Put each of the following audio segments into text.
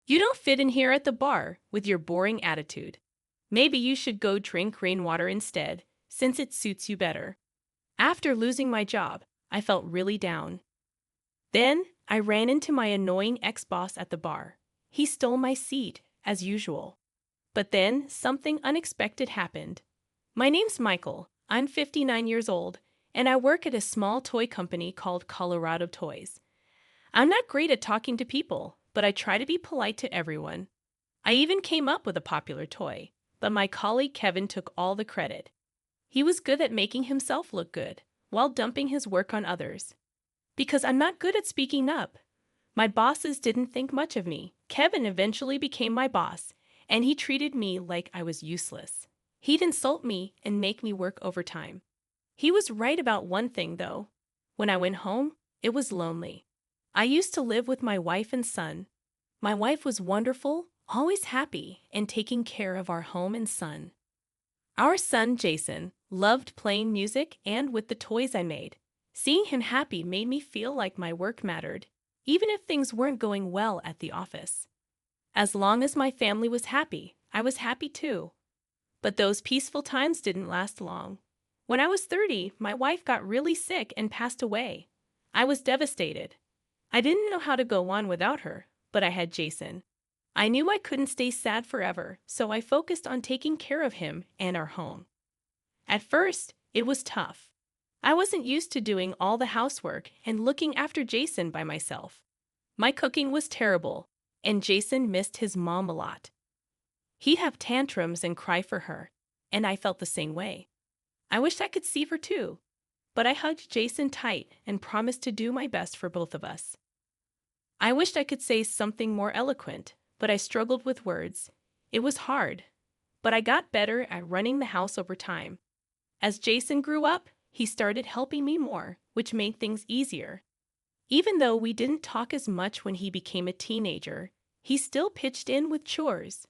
You don't fit in here at the bar with your boring attitude. Maybe you should go drink rainwater instead, since it suits you better. After losing my job, I felt really down. Then, I ran into my annoying ex-boss at the bar. He stole my seat, as usual. But then, something unexpected happened. My name's Michael. I'm 59 years old, and I work at a small toy company called Colorado Toys. I'm not great at talking to people, but I try to be polite to everyone. I even came up with a popular toy, but my colleague Kevin took all the credit. He was good at making himself look good, while dumping his work on others. Because I'm not good at speaking up. My bosses didn't think much of me. Kevin eventually became my boss, and he treated me like I was useless. He'd insult me and make me work overtime. He was right about one thing, though. When I went home, it was lonely. I used to live with my wife and son. My wife was wonderful, always happy, and taking care of our home and son. Our son, Jason, loved playing music and with the toys I made. Seeing him happy made me feel like my work mattered, even if things weren't going well at the office. As long as my family was happy, I was happy too. But those peaceful times didn't last long. When I was 30, my wife got really sick and passed away. I was devastated. I didn't know how to go on without her, but I had Jason. I knew I couldn't stay sad forever, so I focused on taking care of him and our home. At first, it was tough. I wasn't used to doing all the housework and looking after Jason by myself. My cooking was terrible, and Jason missed his mom a lot. He'd have tantrums and cry for her, and I felt the same way. I wished I could see her too, but I hugged Jason tight and promised to do my best for both of us. I wished I could say something more eloquent, but I struggled with words. It was hard, but I got better at running the house over time. As Jason grew up, he started helping me more, which made things easier. Even though we didn't talk as much when he became a teenager, he still pitched in with chores.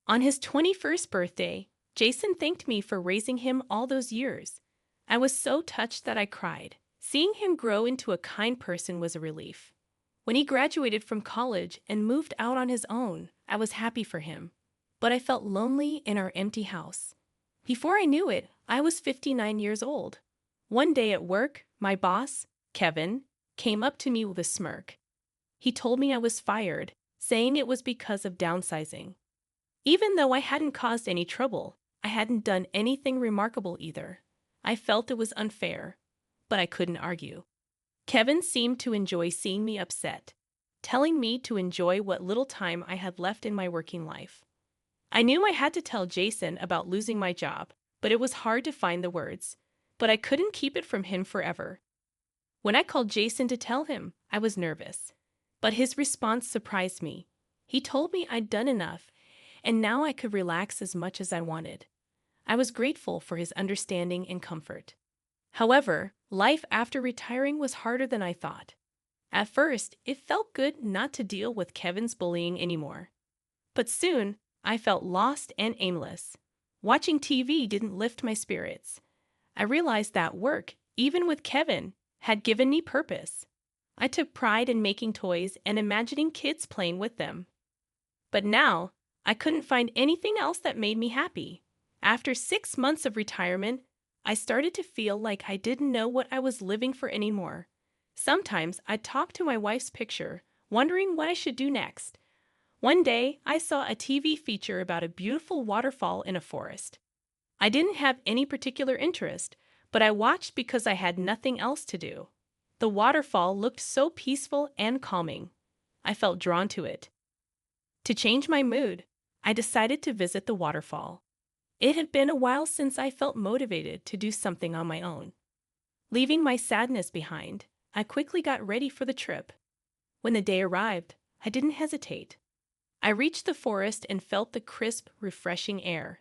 On his 21st birthday, Jason thanked me for raising him all those years. I was so touched that I cried. Seeing him grow into a kind person was a relief. When he graduated from college and moved out on his own, I was happy for him. But I felt lonely in our empty house. Before I knew it, I was 59 years old. One day at work, my boss, Kevin, came up to me with a smirk. He told me I was fired, saying it was because of downsizing. Even though I hadn't caused any trouble, I hadn't done anything remarkable either. I felt it was unfair, but I couldn't argue. Kevin seemed to enjoy seeing me upset, telling me to enjoy what little time I had left in my working life. I knew I had to tell Jason about losing my job, but it was hard to find the words. But I couldn't keep it from him forever. When I called Jason to tell him, I was nervous. But his response surprised me. He told me I'd done enough, and now I could relax as much as I wanted. I was grateful for his understanding and comfort. However, life after retiring was harder than I thought. At first, it felt good not to deal with Kevin's bullying anymore. But soon, I felt lost and aimless. Watching TV didn't lift my spirits. I realized that work, even with Kevin, had given me purpose. I took pride in making toys and imagining kids playing with them. But now, I couldn't find anything else that made me happy. After 6 months of retirement, I started to feel like I didn't know what I was living for anymore. Sometimes I'd talk to my wife's picture, wondering what I should do next. One day, I saw a TV feature about a beautiful waterfall in a forest. I didn't have any particular interest, but I watched because I had nothing else to do. The waterfall looked so peaceful and calming. I felt drawn to it. To change my mood, I decided to visit the waterfall. It had been a while since I felt motivated to do something on my own. Leaving my sadness behind, I quickly got ready for the trip. When the day arrived, I didn't hesitate. I reached the forest and felt the crisp, refreshing air.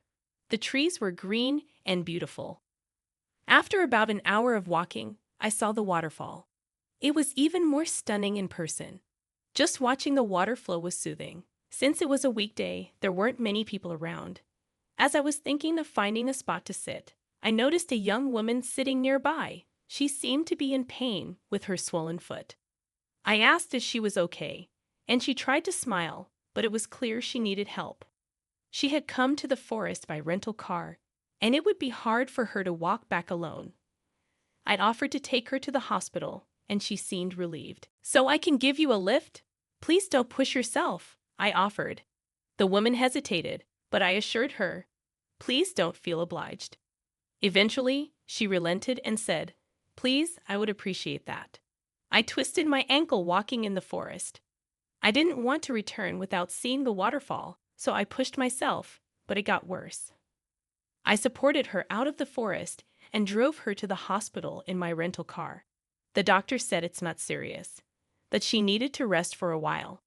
The trees were green and beautiful. After about an hour of walking, I saw the waterfall. It was even more stunning in person. Just watching the water flow was soothing. Since it was a weekday, there weren't many people around. As I was thinking of finding a spot to sit, I noticed a young woman sitting nearby. She seemed to be in pain with her swollen foot. I asked if she was okay, and she tried to smile, but it was clear she needed help. She had come to the forest by rental car, and it would be hard for her to walk back alone. I'd offered to take her to the hospital, and she seemed relieved. "So I can give you a lift? Please don't push yourself," I offered. The woman hesitated, but I assured her, "Please don't feel obliged." Eventually, she relented and said, "Please, I would appreciate that." I twisted my ankle walking in the forest. I didn't want to return without seeing the waterfall, so I pushed myself, but it got worse. I supported her out of the forest and drove her to the hospital in my rental car. The doctor said it's not serious, that she needed to rest for a while.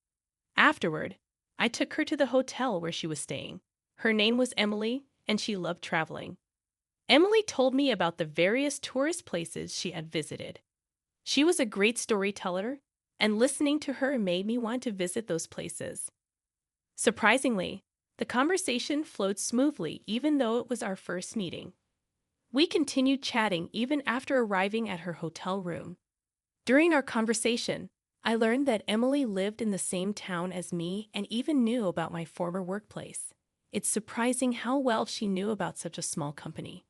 Afterward, I took her to the hotel where she was staying. Her name was Emily, and she loved traveling. Emily told me about the various tourist places she had visited. She was a great storyteller, and listening to her made me want to visit those places. Surprisingly, the conversation flowed smoothly even though it was our first meeting. We continued chatting even after arriving at her hotel room. During our conversation, I learned that Emily lived in the same town as me and even knew about my former workplace. It's surprising how well she knew about such a small company.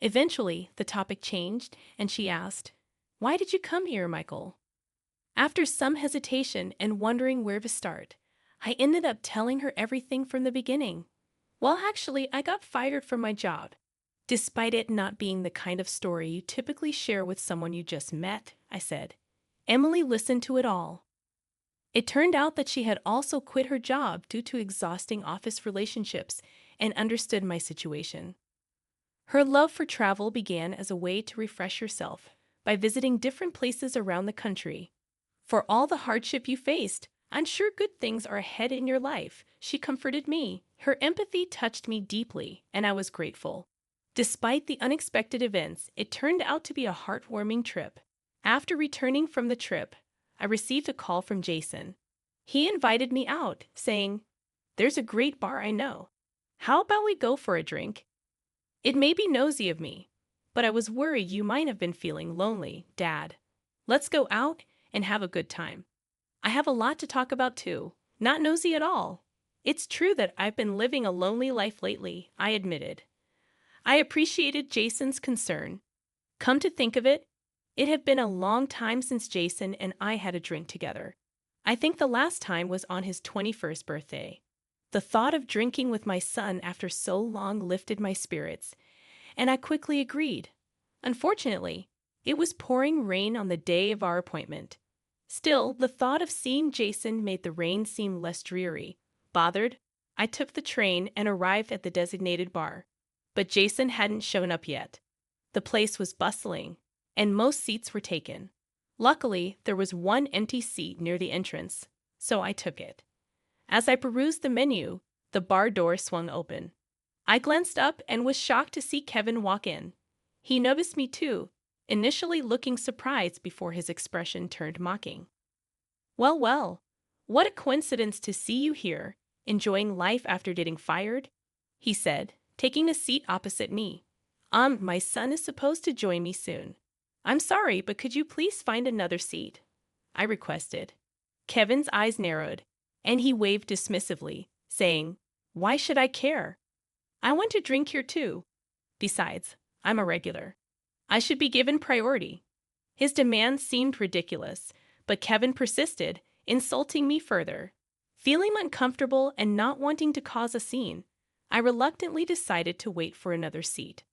Eventually, the topic changed, and she asked, "Why did you come here, Michael?" After some hesitation and wondering where to start, I ended up telling her everything from the beginning. "Well, actually, I got fired from my job." Despite it not being the kind of story you typically share with someone you just met, I said. Emily listened to it all. It turned out that she had also quit her job due to exhausting office relationships and understood my situation. Her love for travel began as a way to refresh herself by visiting different places around the country. "For all the hardship you faced, I'm sure good things are ahead in your life," she comforted me. Her empathy touched me deeply, and I was grateful. Despite the unexpected events, it turned out to be a heartwarming trip. After returning from the trip, I received a call from Jason. He invited me out, saying, "There's a great bar I know. How about we go for a drink?" It may be nosy of me, but I was worried you might have been feeling lonely, Dad. "Let's go out and have a good time. I have a lot to talk about too." Not nosy at all. "It's true that I've been living a lonely life lately," I admitted. I appreciated Jason's concern. Come to think of it, it had been a long time since Jason and I had a drink together. I think the last time was on his 21st birthday. The thought of drinking with my son after so long lifted my spirits, and I quickly agreed. Unfortunately, it was pouring rain on the day of our appointment. Still, the thought of seeing Jason made the rain seem less dreary. Bothered, I took the train and arrived at the designated bar. But Jason hadn't shown up yet. The place was bustling, and most seats were taken. Luckily, there was one empty seat near the entrance, so I took it. As I perused the menu, the bar door swung open. I glanced up and was shocked to see Kevin walk in. He noticed me too, initially looking surprised before his expression turned mocking. "Well, well, what a coincidence to see you here, enjoying life after getting fired," he said, taking a seat opposite me. My son is supposed to join me soon. I'm sorry, but could you please find another seat?" I requested. Kevin's eyes narrowed, and he waved dismissively, saying, "Why should I care? I want to drink here too. Besides, I'm a regular. I should be given priority." His demand seemed ridiculous, but Kevin persisted, insulting me further. Feeling uncomfortable and not wanting to cause a scene, I reluctantly decided to wait for another seat.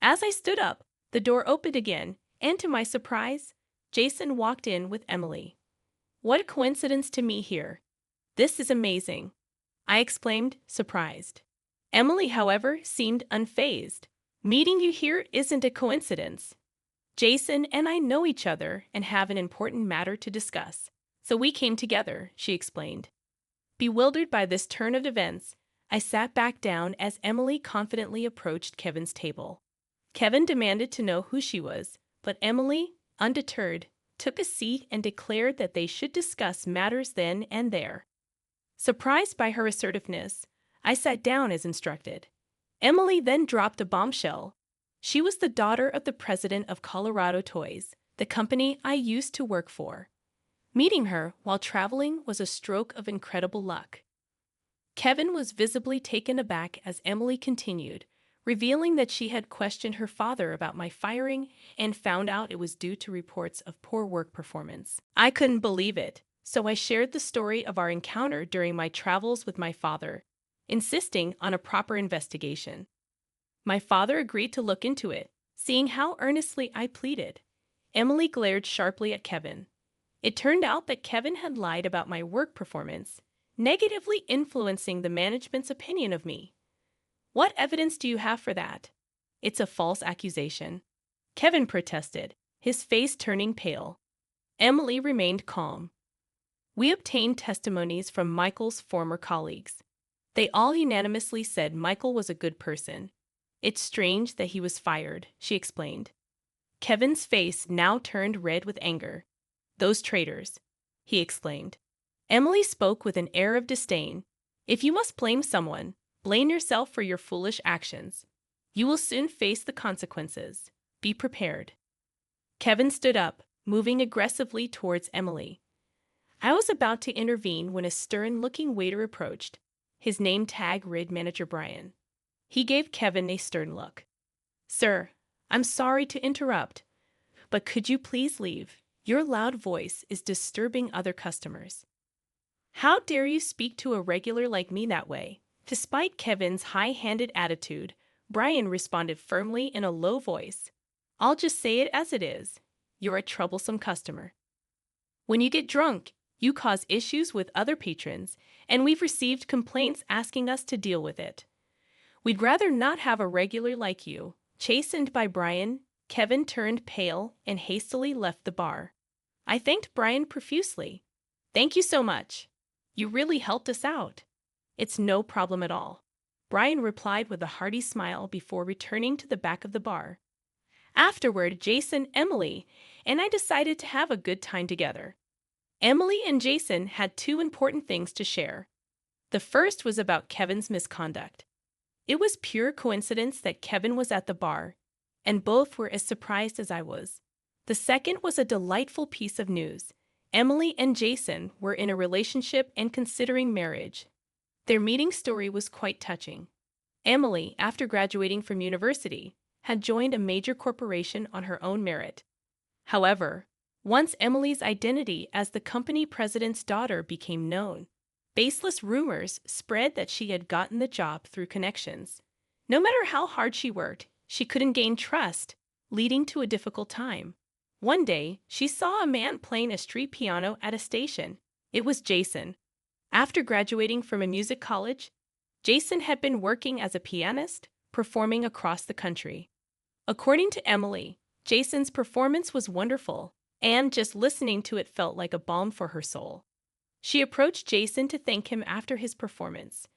As I stood up, the door opened again, and to my surprise, Jason walked in with Emily. "What a coincidence to meet here. This is amazing," I exclaimed, surprised. Emily, however, seemed unfazed. "Meeting you here isn't a coincidence. Jason and I know each other and have an important matter to discuss, so we came together," she explained. Bewildered by this turn of events, I sat back down as Emily confidently approached Kevin's table. Kevin demanded to know who she was, but Emily, undeterred, took a seat and declared that they should discuss matters then and there. Surprised by her assertiveness, I sat down as instructed. Emily then dropped a bombshell. She was the daughter of the president of Colorado Toys, the company I used to work for. Meeting her while traveling was a stroke of incredible luck. Kevin was visibly taken aback as Emily continued, revealing that she had questioned her father about my firing and found out it was due to reports of poor work performance. I couldn't believe it, so I shared the story of our encounter during my travels with my father, insisting on a proper investigation. My father agreed to look into it, seeing how earnestly I pleaded. Emily glared sharply at Kevin. It turned out that Kevin had lied about my work performance, negatively influencing the management's opinion of me. What evidence do you have for that? It's a false accusation. Kevin protested, his face turning pale. Emily remained calm. We obtained testimonies from Michael's former colleagues. They all unanimously said Michael was a good person. It's strange that he was fired, she explained. Kevin's face now turned red with anger. Those traitors, he exclaimed. Emily spoke with an air of disdain. If you must blame someone, blame yourself for your foolish actions. You will soon face the consequences. Be prepared. Kevin stood up, moving aggressively towards Emily. I was about to intervene when a stern-looking waiter approached. His name tag read Manager Brian. He gave Kevin a stern look. Sir, I'm sorry to interrupt, but could you please leave? Your loud voice is disturbing other customers. How dare you speak to a regular like me that way? Despite Kevin's high-handed attitude, Brian responded firmly in a low voice. I'll just say it as it is. You're a troublesome customer. When you get drunk, you cause issues with other patrons, and we've received complaints asking us to deal with it. We'd rather not have a regular like you. Chastened by Brian, Kevin turned pale and hastily left the bar. I thanked Brian profusely. Thank you so much. You really helped us out. It's no problem at all. Brian replied with a hearty smile before returning to the back of the bar. Afterward, Jason, Emily, and I decided to have a good time together. Emily and Jason had two important things to share. The first was about Kevin's misconduct. It was pure coincidence that Kevin was at the bar, and both were as surprised as I was. The second was a delightful piece of news. Emily and Jason were in a relationship and considering marriage. Their meeting story was quite touching. Emily, after graduating from university, had joined a major corporation on her own merit. However, once Emily's identity as the company president's daughter became known, baseless rumors spread that she had gotten the job through connections. No matter how hard she worked, she couldn't gain trust, leading to a difficult time. One day, she saw a man playing a street piano at a station. It was Jason. After graduating from a music college, Jason had been working as a pianist, performing across the country. According to Emily, Jason's performance was wonderful, and just listening to it felt like a balm for her soul. She approached Jason to thank him after his performance,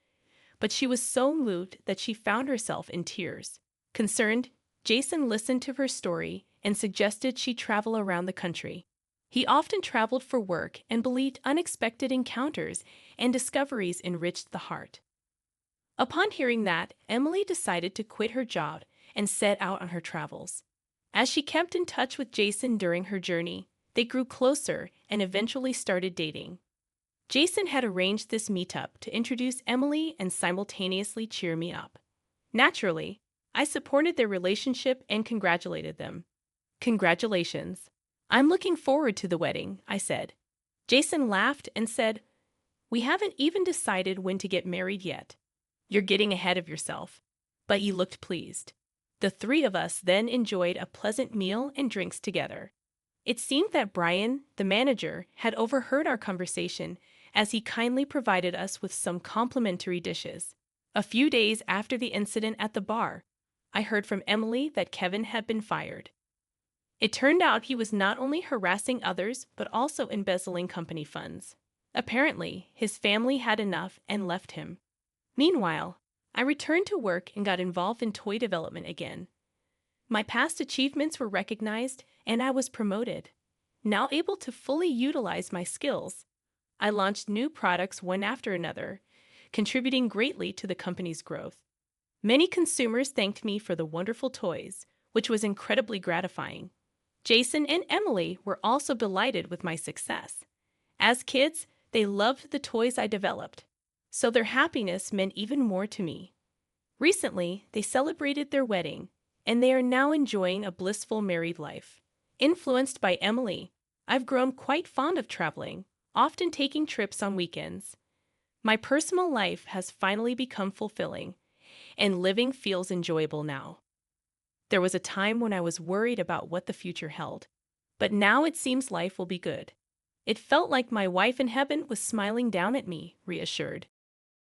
but she was so moved that she found herself in tears. Concerned, Jason listened to her story and suggested she travel around the country. He often traveled for work and believed unexpected encounters and discoveries enriched the heart. Upon hearing that, Emily decided to quit her job and set out on her travels. As she kept in touch with Jason during her journey, they grew closer and eventually started dating. Jason had arranged this meetup to introduce Emily and simultaneously cheer me up. Naturally, I supported their relationship and congratulated them. Congratulations. I'm looking forward to the wedding, I said. Jason laughed and said, We haven't even decided when to get married yet. You're getting ahead of yourself. But he looked pleased. The three of us then enjoyed a pleasant meal and drinks together. It seemed that Brian, the manager, had overheard our conversation as he kindly provided us with some complimentary dishes. A few days after the incident at the bar, I heard from Emily that Kevin had been fired. It turned out he was not only harassing others but also embezzling company funds. Apparently, his family had enough and left him. Meanwhile, I returned to work and got involved in toy development again. My past achievements were recognized and I was promoted. Now able to fully utilize my skills, I launched new products one after another, contributing greatly to the company's growth. Many consumers thanked me for the wonderful toys, which was incredibly gratifying. Jason and Emily were also delighted with my success. As kids, they loved the toys I developed. so their happiness meant even more to me. Recently, they celebrated their wedding, and they are now enjoying a blissful married life. Influenced by Emily, I've grown quite fond of traveling, often taking trips on weekends. My personal life has finally become fulfilling, and living feels enjoyable now. There was a time when I was worried about what the future held, but now it seems life will be good. It felt like my wife in heaven was smiling down at me, reassured.